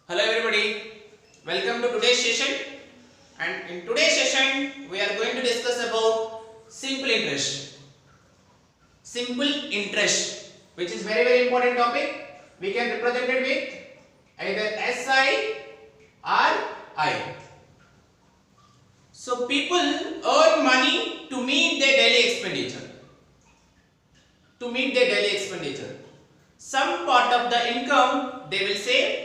Hello everybody, welcome to today's session, and in today's session we are going to discuss about simple interest. Simple interest, which is very important topic. We can represent it with either SI or I. So people earn money to meet their daily expenditure. Some part of the income they will save,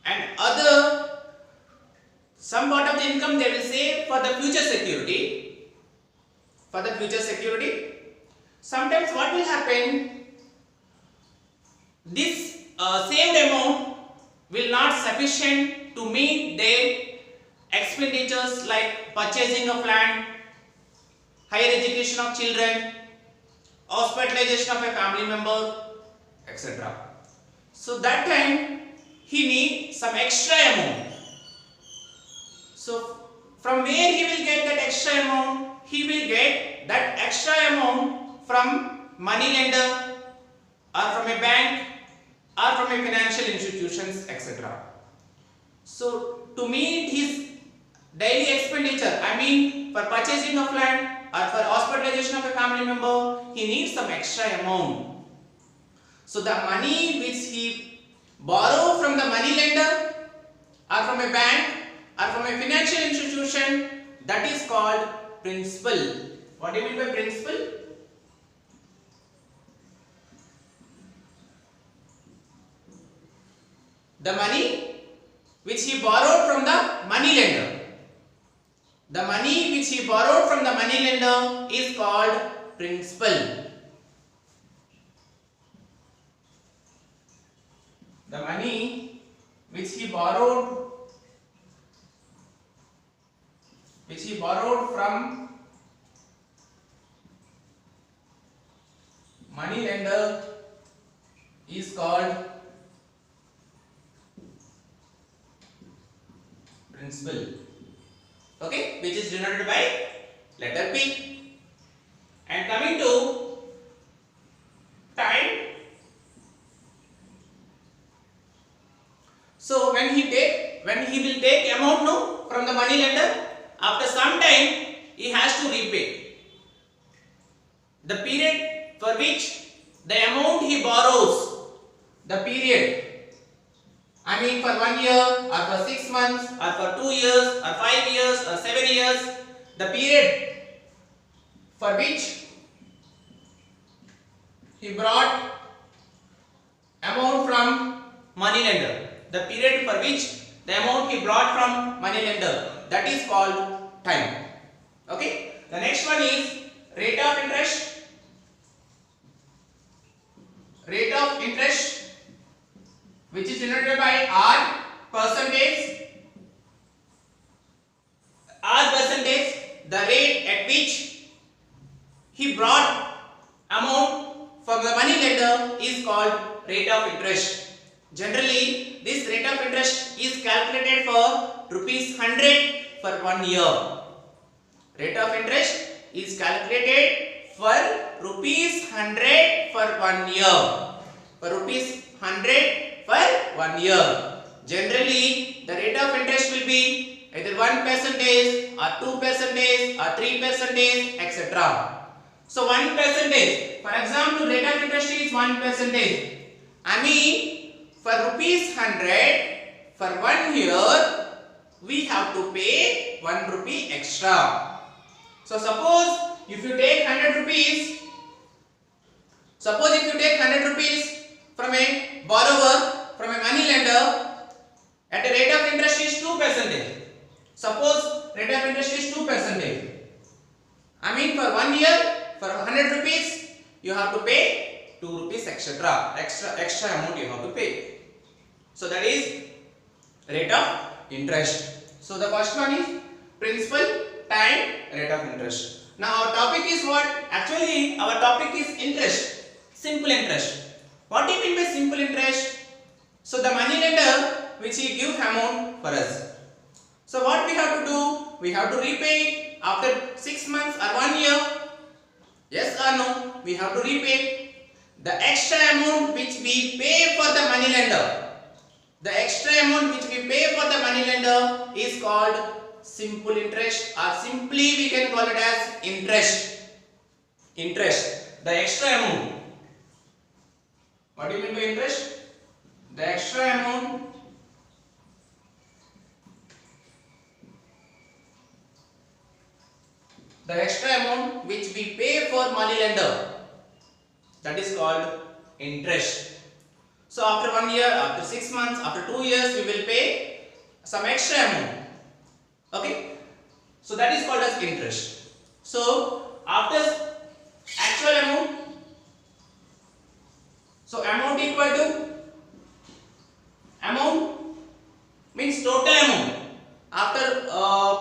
and some part of the income they will save for the future security. Sometimes what will happen, this saved amount will not sufficient to meet their expenditures like purchasing of land, higher education of children, hospitalization of a family member, etc. So that time he needs some extra amount. So from where he will get that extra amount? He will get that extra amount from money lender or from a bank or from a financial institutions, etc. So to meet his daily expenditure, I mean for purchasing of land or for hospitalization of a family member, he needs some extra amount. So the money which he borrow from the money lender or from a bank or from a financial institution, that is called principal. What do you mean by principal? The money which he borrowed from the money lender. The money which he borrowed from the money lender is called principal. The money which he borrowed from money lender is called principal. Okay, which is denoted by letter P. And coming to time. So when he will take amount from the money lender, after some time he has to repay. The period for which the amount he borrows, the period, I mean for 1 year or for 6 months or for 2 years or 5 years or 7 years, the period for which he brought amount from money lender. The period for which the amount he brought from money lender, that is called time. Okay. The next one is rate of interest. Rate of interest, which is denoted by R percentage. R percentage, the rate at which he brought amount from the money lender is called rate of interest. Generally, this rate of interest is calculated for rupees 100 for 1 year. Rate of interest is calculated for rupees 100 for 1 year. For rupees 100 for 1 year. Generally, the rate of interest will be either 1% or 2% or 3%, etc. So 1%, for example, rate of interest is 1%. I mean, for rupees 100 for 1 year, we have to pay 1 rupee extra. So suppose if you take 100 rupees, from a borrower, from a money lender, at a rate of interest is 2%. Suppose rate of interest is 2%. I mean for 1 year, for 100 rupees, you have to pay 2 rupees extra amount you have to pay. So that is rate of interest. So the first one is principal, time, rate of interest. Now our topic is what? Actually our topic is interest, simple interest. What do you mean by simple interest? So the money lender which he give amount for us. So what we have to do? We have to repay after 6 months or 1 year. Yes or no? We have to repay the extra amount which we pay for the money lender. The extra amount which we pay for the money lender is called simple interest, or simply we can call it as interest. Interest. The extra amount. What do you mean by interest? The extra amount which we pay for money lender, that is called interest. So after 1 year, after 6 months, after 2 years, we will pay some extra amount. Okay? So that is called as interest. So after actual amount, so amount equal to, amount means total amount. After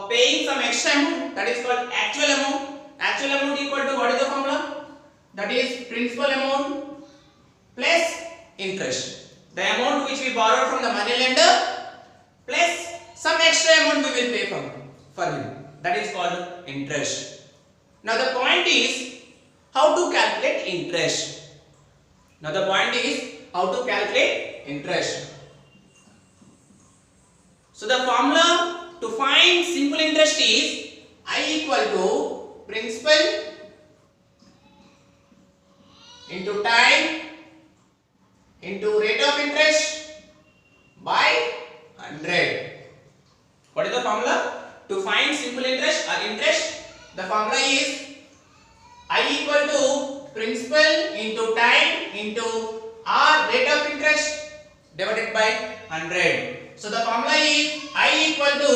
paying some extra amount, that is called actual amount. Actual amount equal to, what is the formula? That is principal amount plus interest. The amount which we borrowed from the money lender plus some extra amount we will pay for him. That is called interest. Now the point is how to calculate interest. Now the point is how to calculate interest. So the formula to find simple interest is I equal to principal into time into rate of interest by 100. What is the formula to find simple interest or interest? The formula is I equal to principal into time into r rate of interest divided by 100. So the formula is I equal to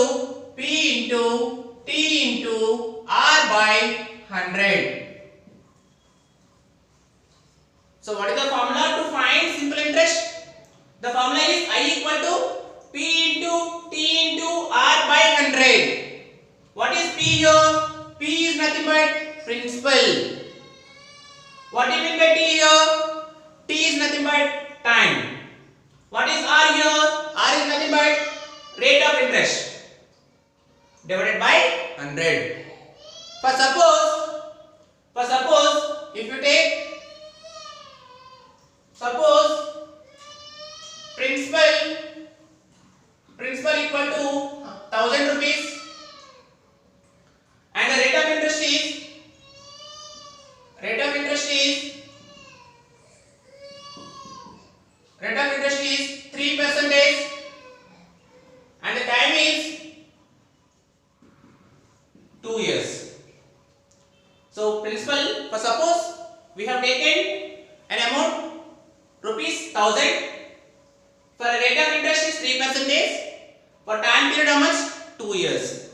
P into T into R by 100. So what is the formula to find simple interest? The formula is I equal to P into T into R by 100. What is P here? P is nothing but principal. What do you mean by T here? T is nothing but time. What is R here? R is nothing but rate of interest divided by 100. For suppose if you take principal equal to 1000 rupees and the rate of interest is 3% and the time is 2 years. So principal, for suppose we have taken an amount rupees 1000, for a rate of interest is 3%, for time period how much? 2 years.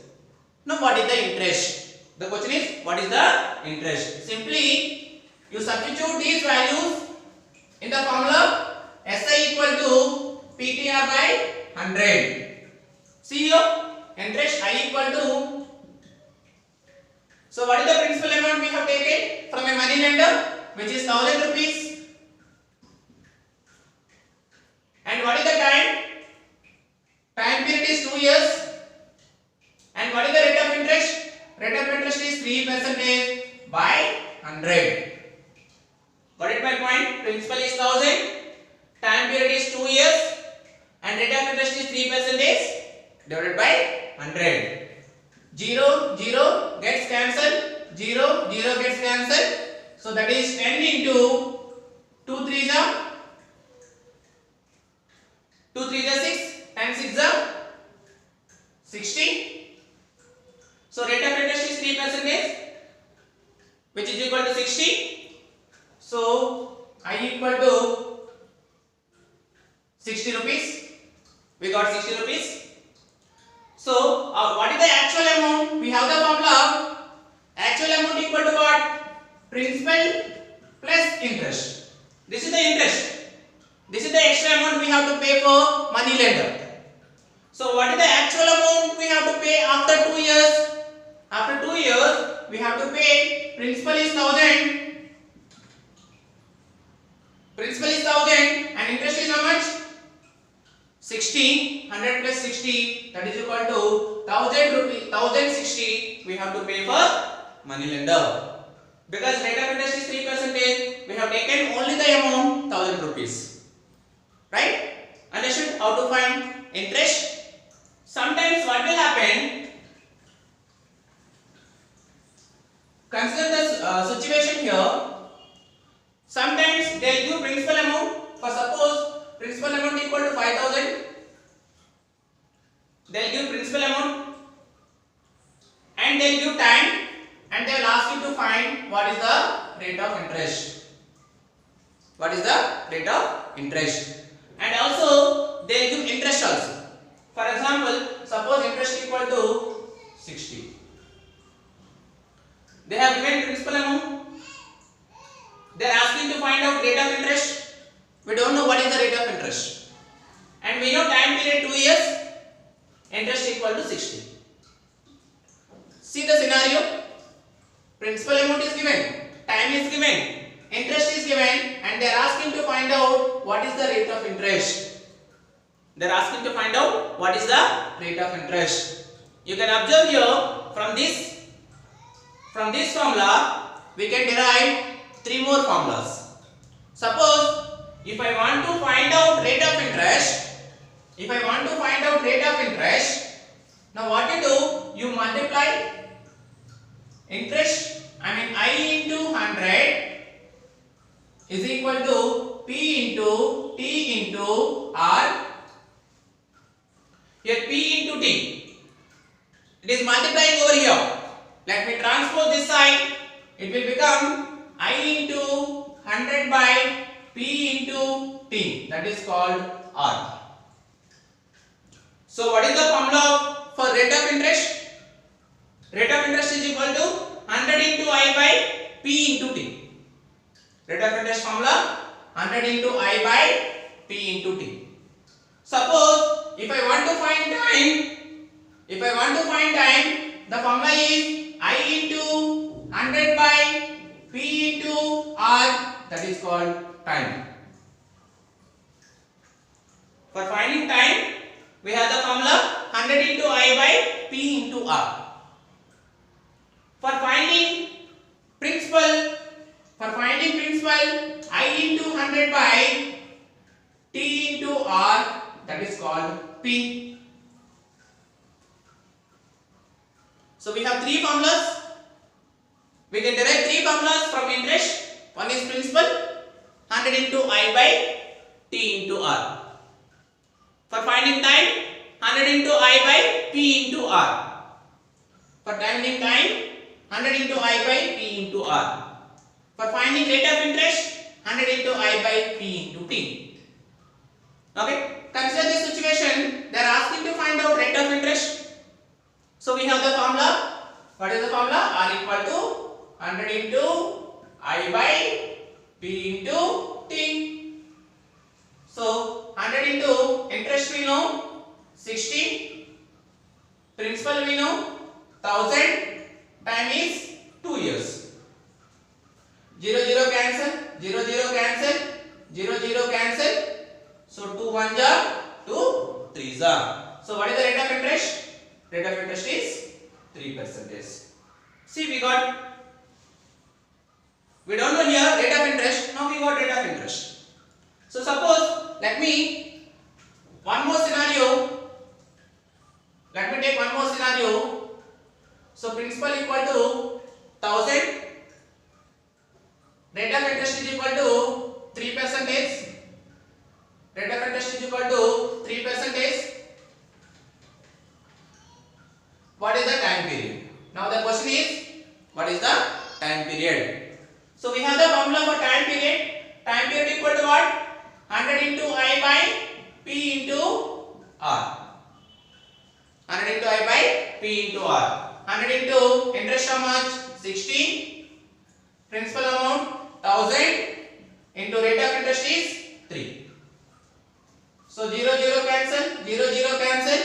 Now what is the interest? The question is what is the interest? Simply you substitute these values in the formula SI equal to PTR by 100. See here, interest I equal to, so what is the principal amount we have taken from a money lender, which is 1000 rupees, and what is the time? Time period is 2 years, and what is the rate of interest? Rate of interest is 3% by 100. Got it my point? Principal is 1000, time period is 2 years, and rate of interest is 3% divided by 100. 0, 0 gets cancelled, 0, 0 gets cancelled. So that is 10 into 2 3s are 2 3s are 6, and 6 are 60. So rate of interest is 3%, which is equal to 60. So I equal to 60 rupees. We got 60 rupees. So what is the actual amount? We have the formula. Actual amount equal to what? Principal plus interest. This is the interest. This is the extra amount we have to pay for money lender. So what is the actual amount we have to pay after 2 years? After 2 years we have to pay, principal is 1000. Principal is 1000 and interest is how much? 60. 100 plus 60, that is equal to 1000 rupees. 1060 we have to pay for money lender. Because rate of interest is 3%, we have taken only the amount 1000 rupees. Right? Understood? how to find interest. Sometimes what will happen, consider the situation here. Sometimes they will give principal amount. For suppose principal amount equal to 5,000, they will give principal amount and they will give time and they will ask you to find what is the rate of interest. What is the rate of interest? And also they will give interest also. For example, suppose interest equal to 60. They have given principal amount. They are asking to find out rate of interest. We don't know what is the rate of interest. And we know time period 2 years. Interest equal to 60. See the scenario. Principal amount is given. Time is given. Interest is given. And they are asking to find out what is the rate of interest. They are asking to find out what is the rate of interest. You can observe here from this formula we can derive 3 more formulas. Suppose if I want to find out rate of interest, now what you do, you multiply interest, I into 100 is equal to P into T into R. Here P into T, it is multiplying over here. Let me transpose this side. It will become I into 100 by P into T. That is called R. So what is the formula for rate of interest? Rate of interest is equal to 100 into I by P into T. Rate of interest formula 100 into I by P into T. Suppose if I want to find time, the formula is I into 100 by P into R, that is called time. For finding time, we have the formula 100 into I by P into R. For finding principal, I into 100 by T into R, that is called P. So we have 3 formulas. We can derive 3 formulas from interest. One is principal, 100 into I by T into R. For finding time, 100 into I by P into R. For finding time, 100 into I by P into R. For finding rate of interest, 100 into I by P into T. Okay, consider this situation. They are asking to find out rate of interest. So we have the formula. What is the formula? R equal to 100 into I by P into T. So 100 into interest we know 60, principal we know 1000, time is 2 years. 0 0 cancel, 0 0 cancel, 0 0 cancel. So 2 1 ja, 2 3 ja. So what is the rate of interest? Rate of interest is 3%. See, we don't know here rate of interest. Now we got rate of interest. So suppose, let me take one more scenario. So principal equal to 1000. Rate of interest is equal to 3%. Rate of interest is equal to 3%. What is the time period? Now the question is, what is the time period? So we have the formula for time period. Time period equal to what? 100 into I by P into R. 100 into I by P into R. 100 into interest how much? 60. Principal amount 1000 into rate of interest is 3. So 0 0 cancel, 0 0 cancel.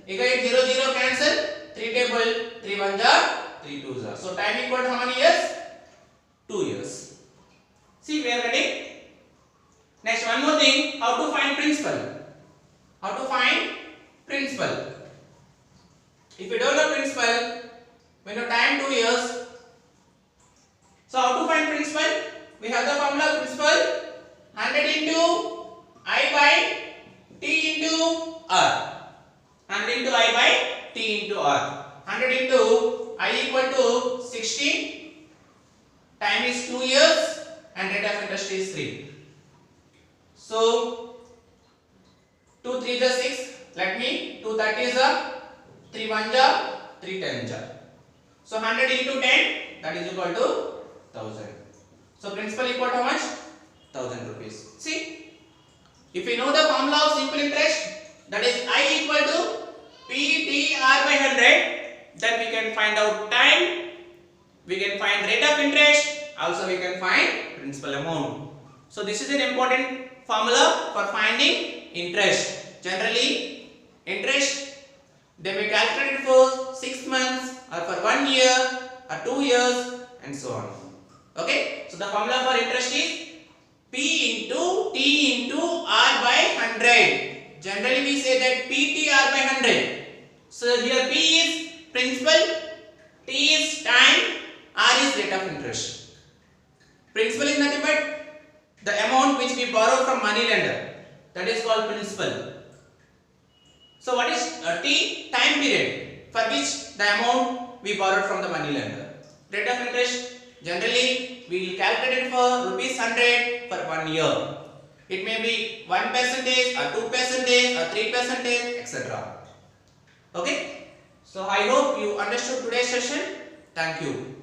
Again 0 0 cancel. 3 table, 3 1 ja, 3 2 ja. So time equal to how many years? 2 years. See, we are ready. Next, one more thing, how to find principal. If you don't know principal, we know time 2 years. So how to find principal? We have the formula principal 100 into I by T into R. 100 into I equal to 60. Time is 2 years and rate of interest is 3. So 2 3 is 6. Let me 2 30 is 3 1 is 3 10 is. So 100 into 10, that is equal to 1000. So principal equal to how much? 1000 rupees. See, if we know the formula of simple interest, that is I equal to PTR by 100, then we can find out time, we can find rate of interest, also we can find principal amount. So this is an important formula for finding interest. Generally, interest they may calculate it for 6 months or for 1 year or 2 years and so on. Okay, so the formula for interest is P into T into R by 100. Generally we say that PTR by 100. So here P is principal, T is time, R is rate of interest. Principal is nothing but the amount which we borrow from money lender, that is called principal. So what is T? Time period for which the amount we borrowed from the money lender. Rate of interest, generally we will calculate it for rupees 100 for 1 year. It may be 1% or 2% or 3%, etc. Okay. So I hope you understood today's session. Thank you.